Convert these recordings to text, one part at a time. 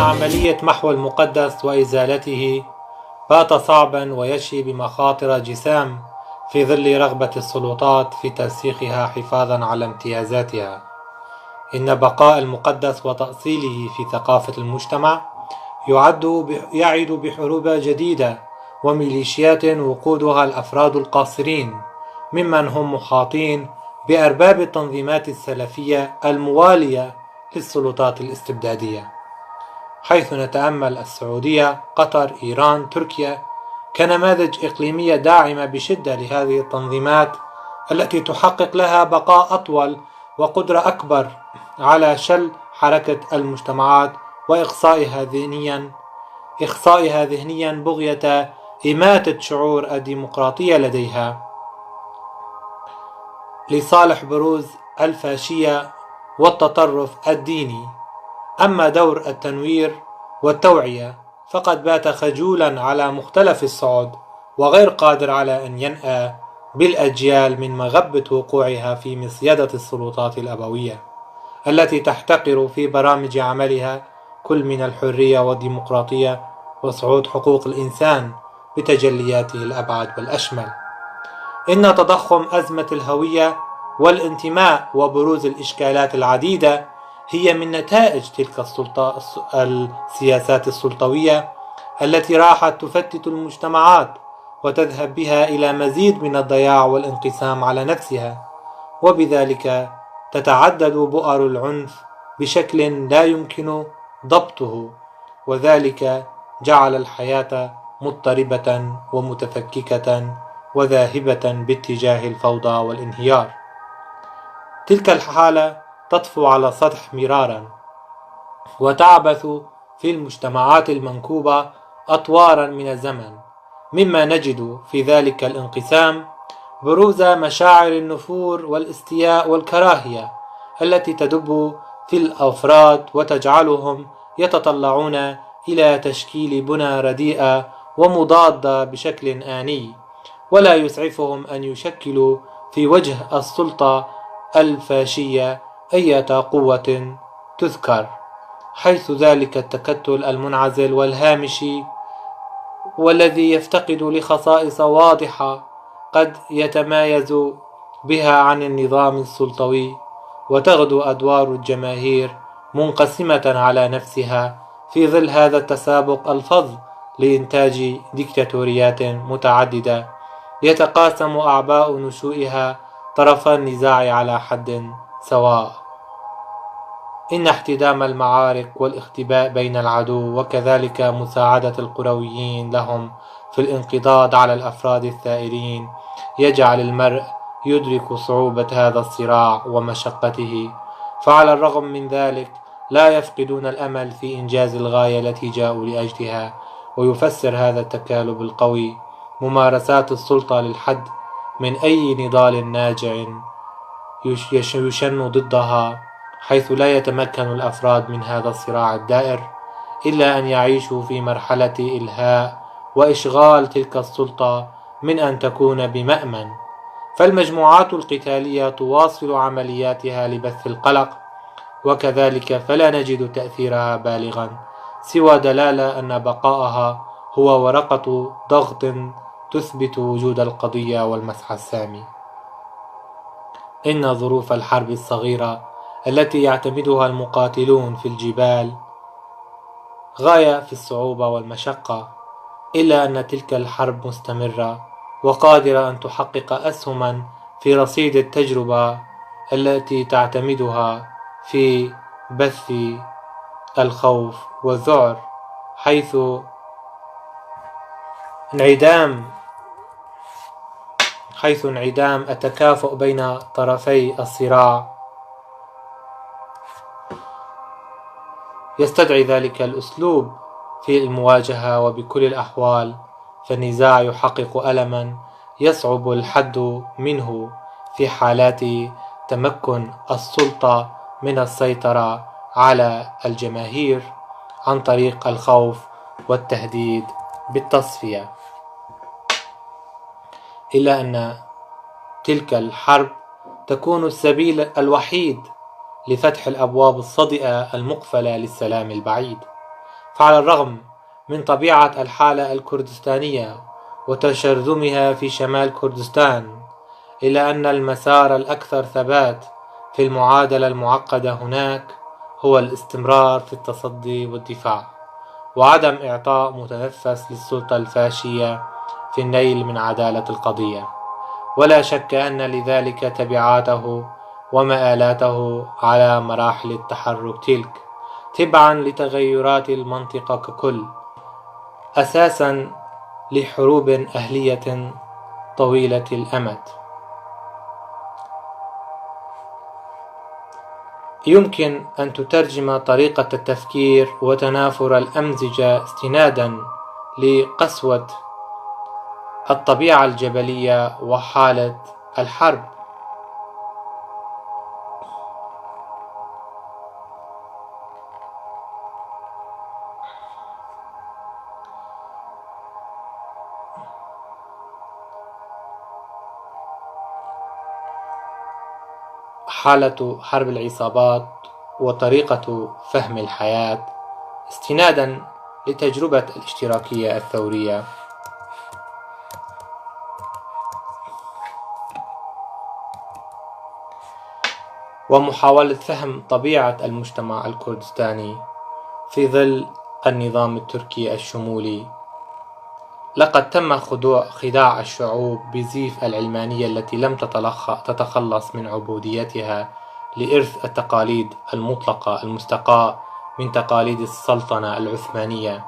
عملية محو المقدس وإزالته بات صعبا ويشي بمخاطر جسام في ظل رغبة السلطات في ترسيخها حفاظا على امتيازاتها. إن بقاء المقدس وتأصيله في ثقافة المجتمع يعد بحروب جديدة وميليشيات وقودها الأفراد القاصرين ممن هم محاطين بأرباب التنظيمات السلفية الموالية للسلطات الاستبدادية، حيث نتأمل السعودية، قطر، إيران، تركيا كنماذج إقليمية داعمة بشدة لهذه التنظيمات التي تحقق لها بقاء أطول وقدرة أكبر على شل حركة المجتمعات وإخصائها ذهنيا بغية إماتة شعور الديمقراطية لديها لصالح بروز الفاشية والتطرف الديني. أما دور التنوير والتوعية فقد بات خجولا على مختلف الصعد وغير قادر على أن ينأى بالأجيال من مغبة وقوعها في مصيدة السلطات الأبوية التي تحتقر في برامج عملها كل من الحرية والديمقراطية وصعود حقوق الإنسان بتجلياته الأبعد والأشمل. إن تضخم أزمة الهوية والانتماء وبروز الإشكالات العديدة هي من نتائج تلك السياسات السلطوية التي راحت تفتت المجتمعات وتذهب بها إلى مزيد من الضياع والانقسام على نفسها، وبذلك تتعدد بؤر العنف بشكل لا يمكن ضبطه، وذلك جعل الحياة مضطربة ومتفككة وذاهبة باتجاه الفوضى والانهيار. تلك الحالة تطفو على السطح مرارا وتعبث في المجتمعات المنكوبة أطوارا من الزمن، مما نجد في ذلك الانقسام بروز مشاعر النفور والاستياء والكراهية التي تدب في الأفراد وتجعلهم يتطلعون إلى تشكيل بنى رديئة ومضادة بشكل آني، ولا يسعفهم أن يشكلوا في وجه السلطة الفاشية أي قوة تذكر، حيث ذلك التكتل المنعزل والهامشي والذي يفتقد لخصائص واضحة قد يتمايز بها عن النظام السلطوي، وتغدو أدوار الجماهير منقسمة على نفسها في ظل هذا التسابق الفظ لإنتاج ديكتاتوريات متعددة يتقاسم أعباء نشوئها طرف النزاع على حد سواء. إن احتدام المعارك والاختباء بين العدو وكذلك مساعدة القرويين لهم في الانقضاض على الأفراد الثائرين يجعل المرء يدرك صعوبة هذا الصراع ومشقته، فعلى الرغم من ذلك لا يفقدون الأمل في إنجاز الغاية التي جاءوا لأجلها. ويفسر هذا التكالب القوي ممارسات السلطة للحد من أي نضال ناجع يشن ضدها، حيث لا يتمكن الأفراد من هذا الصراع الدائر إلا أن يعيشوا في مرحلة إلهاء وإشغال تلك السلطة من أن تكون بمأمن. فالمجموعات القتالية تواصل عملياتها لبث القلق، وكذلك فلا نجد تأثيرها بالغا سوى دلالة أن بقاءها هو ورقة ضغط تثبت وجود القضية والمسح السامي. إن ظروف الحرب الصغيرة التي يعتمدها المقاتلون في الجبال غاية في الصعوبة والمشقة، إلا أن تلك الحرب مستمرة وقادرة أن تحقق أسهما في رصيد التجربة التي تعتمدها في بث الخوف والذعر، حيث انعدام التكافؤ بين طرفي الصراع يستدعي ذلك الأسلوب في المواجهة، وبكل الأحوال فالنزاع يحقق ألما يصعب الحد منه في حالات تمكن السلطة من السيطرة على الجماهير عن طريق الخوف والتهديد بالتصفية. إلا أن تلك الحرب تكون السبيل الوحيد لفتح الأبواب الصدئة المقفلة للسلام البعيد، فعلى الرغم من طبيعة الحالة الكردستانية وتشرذمها في شمال كردستان، إلا أن المسار الأكثر ثبات في المعادلة المعقدة هناك هو الاستمرار في التصدي والدفاع، وعدم إعطاء متنفس للسلطة الفاشية في النيل من عدالة القضية. ولا شك أن لذلك تبعاته ومآلاته على مراحل التحرك تلك، تبعا لتغيرات المنطقة ككل، أساسا لحروب أهلية طويلة الأمد. يمكن أن تترجم طريقة التفكير وتنافر الأمزجة استنادا لقسوة الطبيعة الجبلية وحالة الحرب. حالة حرب العصابات وطريقة فهم الحياة استنادا لتجربة الاشتراكية الثورية. ومحاولة فهم طبيعة المجتمع الكردستاني في ظل النظام التركي الشمولي. لقد تم خداع الشعوب بزيف العلمانية التي لم تتخلص من عبوديتها لإرث التقاليد المطلقة المستقاة من تقاليد السلطنة العثمانية.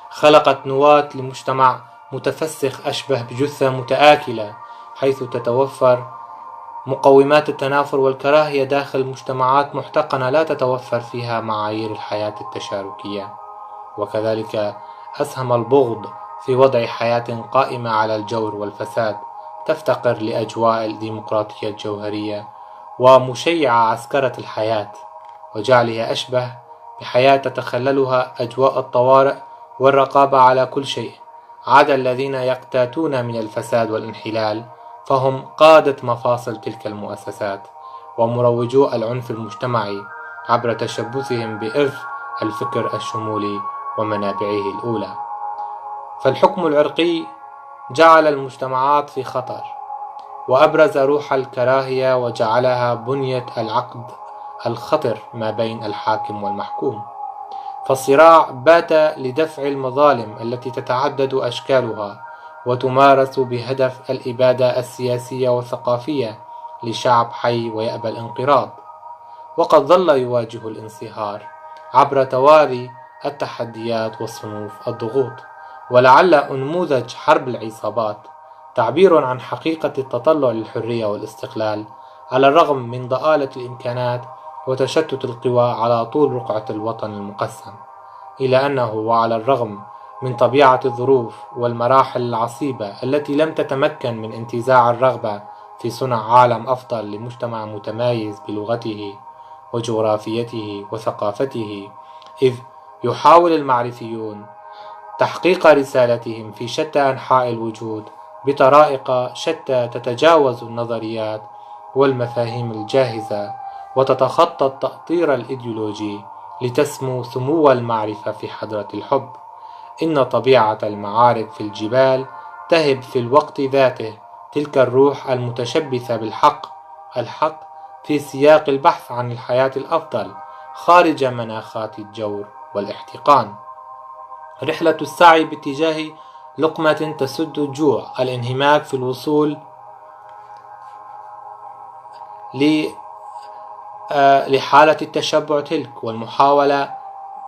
خلقت نواة لمجتمع متفسخ أشبه بجثة متآكلة، حيث تتوفر مقومات التنافر والكراهية داخل مجتمعات محتقنة لا تتوفر فيها معايير الحياة التشاركية. وكذلك أسهم البغض في وضع حياة قائمة على الجور والفساد، تفتقر لأجواء الديمقراطية الجوهرية ومشيعة عسكرة الحياة، وجعلها أشبه بحياة تتخللها أجواء الطوارئ والرقابة على كل شيء، عدا الذين يقتاتون من الفساد والانحلال، فهم قادة مفاصل تلك المؤسسات ومروجو العنف المجتمعي عبر تشبثهم بإرث الفكر الشمولي ومنابعه الأولى. فالحكم العرقي جعل المجتمعات في خطر، وأبرز روح الكراهية وجعلها بنية العقد الخطر ما بين الحاكم والمحكوم. فالصراع بات لدفع المظالم التي تتعدد أشكالها وتمارس بهدف الإبادة السياسية والثقافية لشعب حي ويأبى الانقراض، وقد ظل يواجه الانصهار عبر توالي التحديات وصنوف الضغوط. ولعل أنموذج حرب العصابات تعبير عن حقيقة التطلع للحرية والاستقلال على الرغم من ضآلة الإمكانات وتشتت القوى على طول رقعة الوطن المقسم، إلى أنه وعلى الرغم من طبيعة الظروف والمراحل العصيبة التي لم تتمكن من انتزاع الرغبة في صنع عالم أفضل لمجتمع متمايز بلغته وجغرافيته وثقافته، إذ يحاول المعرفيون تحقيق رسالتهم في شتى أنحاء الوجود بطرائق شتى تتجاوز النظريات والمفاهيم الجاهزة وتتخطى التأطير الإيديولوجي لتسمو سمو المعرفة في حضرة الحب. إن طبيعة المعارك في الجبال تهب في الوقت ذاته تلك الروح المتشبثة بالحق، الحق في سياق البحث عن الحياة الأفضل خارج مناخات الجور والاحتقان. رحلة السعي باتجاه لقمة تسد الجوع، الانهماك في الوصول لحالة التشبع تلك، والمحاولة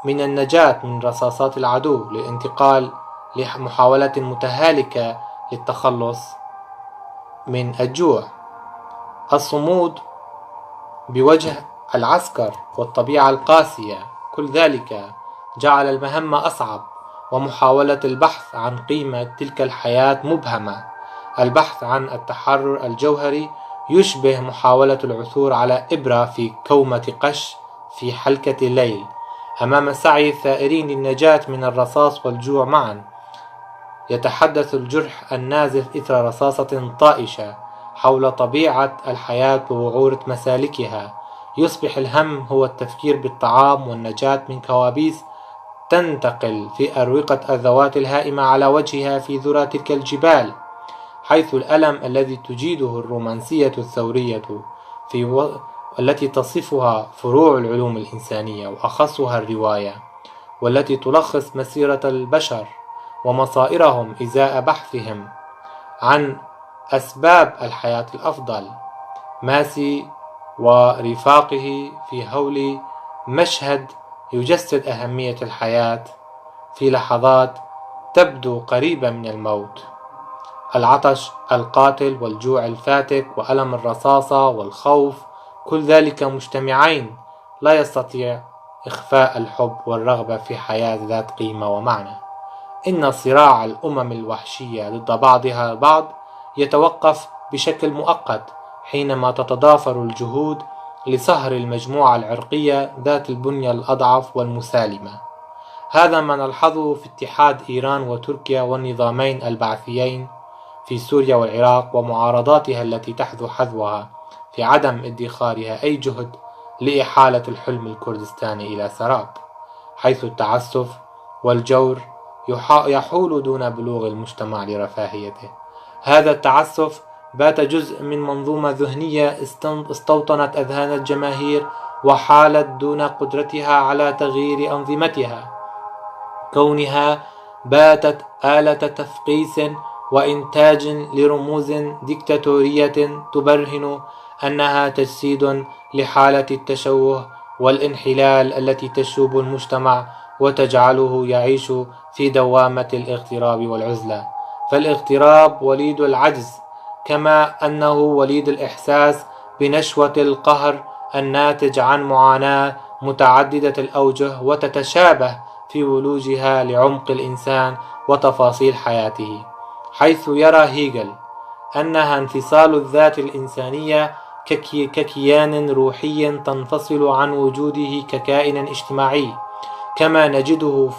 من النجاة من رصاصات العدو للانتقال لمحاولة متهالكة للتخلص من الجوع. الصمود بوجه العسكر والطبيعة القاسية، كل ذلك جعل المهمة أصعب، ومحاولة البحث عن قيمة تلك الحياة مبهمة. البحث عن التحرر الجوهري يشبه محاولة العثور على إبرة في كومة قش في حلكة الليل أمام سعي الثائرين للنجاة من الرصاص والجوع معا. يتحدث الجرح النازف إثر رصاصة طائشة حول طبيعة الحياة ووعورة مسالكها. يصبح الهم هو التفكير بالطعام والنجاة من كوابيس تنتقل في أروقة الذوات الهائمة على وجهها في ذرى تلك الجبال، حيث الألم الذي تجيده الرومانسية الثورية التي تصفها فروع العلوم الإنسانية وأخصها الرواية، والتي تلخص مسيرة البشر ومصائرهم إزاء بحثهم عن أسباب الحياة الأفضل. ماسي ورفاقه في هول مشهد يجسد أهمية الحياة في لحظات تبدو قريبة من الموت. العطش القاتل والجوع الفاتك وألم الرصاصة والخوف، كل ذلك مجتمعين لا يستطيع إخفاء الحب والرغبة في حياة ذات قيمة ومعنى. إن صراع الأمم الوحشية ضد بعضها البعض يتوقف بشكل مؤقت حينما تتضافر الجهود لصهر المجموعة العرقية ذات البنية الأضعف والمسالمة. هذا ما نلحظه في اتحاد إيران وتركيا والنظامين البعثيين في سوريا والعراق، ومعارضاتها التي تحذو حذوها في عدم ادخارها أي جهد لإحالة الحلم الكردستاني إلى سراب، حيث التعسف والجور يحول دون بلوغ المجتمع لرفاهيته. هذا التعسف بات جزء من منظومة ذهنية استوطنت أذهان الجماهير وحالت دون قدرتها على تغيير أنظمتها، كونها باتت آلة تفقيس وإنتاج لرموز ديكتاتورية تبرهن أنها تجسيد لحالة التشوه والانحلال التي تشوب المجتمع وتجعله يعيش في دوامة الاغتراب والعزلة. فالاغتراب وليد العجز، كما أنه وليد الإحساس بنشوة القهر الناتج عن معاناة متعددة الأوجه وتتشابه في ولوجها لعمق الإنسان وتفاصيل حياته، حيث يرى هيجل أنها انفصال الذات الإنسانية ككيان روحي تنفصل عن وجوده ككائن اجتماعي، كما نجده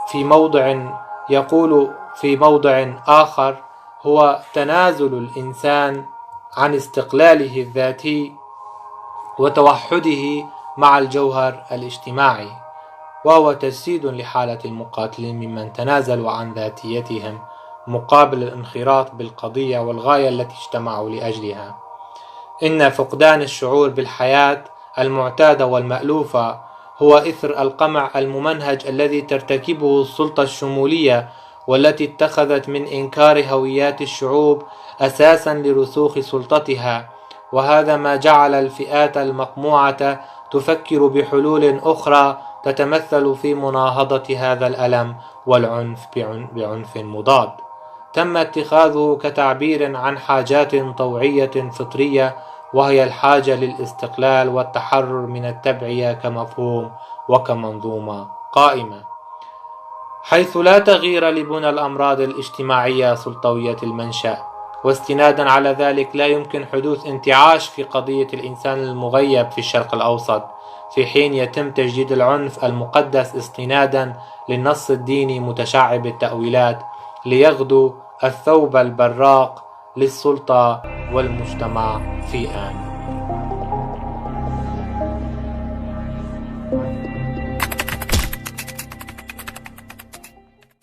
في موضع يقول في موضع آخر هو تنازل الإنسان عن استقلاله الذاتي وتوحده مع الجوهر الاجتماعي، وهو تجسيد لحالة المقاتلين ممن تنازلوا عن ذاتيتهم مقابل الانخراط بالقضية والغاية التي اجتمعوا لأجلها. إن فقدان الشعور بالحياة المعتادة والمألوفة هو إثر القمع الممنهج الذي ترتكبه السلطة الشمولية، والتي اتخذت من إنكار هويات الشعوب أساسا لرسوخ سلطتها، وهذا ما جعل الفئات المقموعة تفكر بحلول أخرى تتمثل في مناهضة هذا الألم والعنف بعنف مضاد تم اتخاذه كتعبير عن حاجات طوعية فطرية، وهي الحاجة للاستقلال والتحرر من التبعية كمفهوم وكمنظومة قائمة، حيث لا تغيير لبنى الأمراض الاجتماعية سلطوية المنشأ. واستنادا على ذلك لا يمكن حدوث انتعاش في قضية الإنسان المغيب في الشرق الأوسط، في حين يتم تجديد العنف المقدس استنادا للنص الديني متشعب التأويلات ليغدو الثوب البراق للسلطة والمجتمع في آن.